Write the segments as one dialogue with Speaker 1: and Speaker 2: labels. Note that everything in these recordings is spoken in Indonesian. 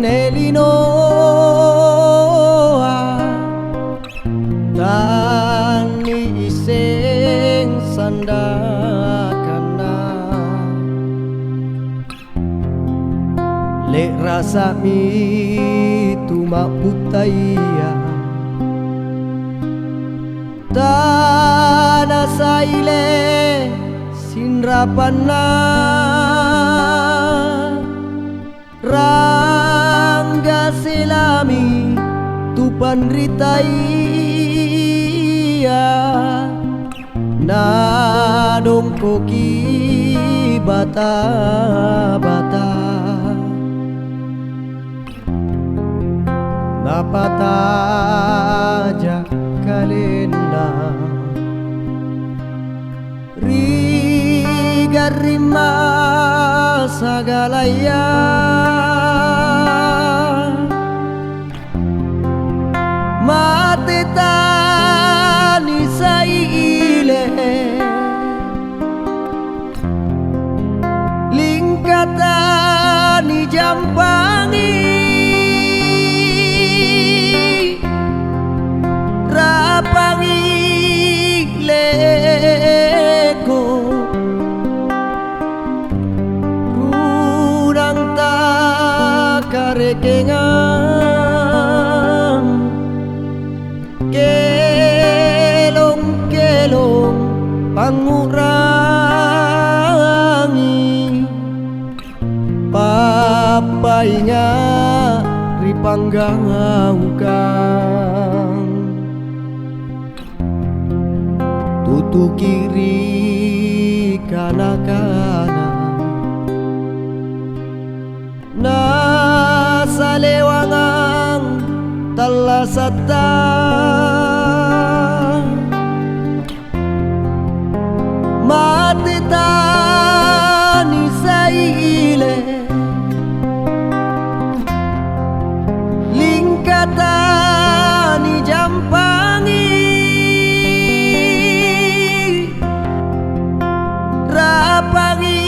Speaker 1: nelinoa tani iseng sandakana lek rasa mi tuma putaya tanah saile sinrapana rangga selami tupan ritaya nadong koki bata-bata napataja kalenda rigarima sagalaya matitani saile lingkatani jampangi rapangi leko rurang tak karekengan kelong-kelong pangurangi papainya ripanggaukang tutu kiri kana-kana nasa lewangang talasata matitani saile lingkatani jampangi rapangi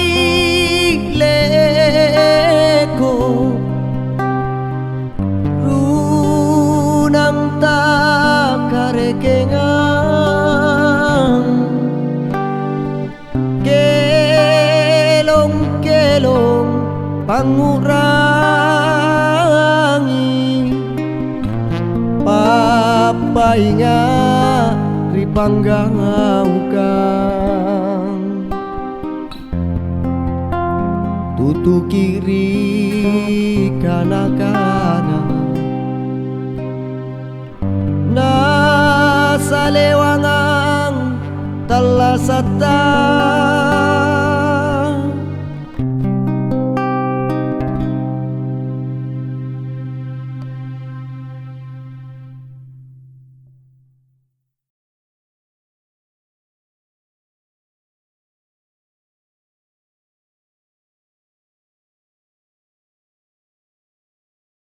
Speaker 1: leko runang tak karekengan kelong-kelong pangurangi papainya ripanggaukang tutu kiri kana-kana nasa lewangang talasata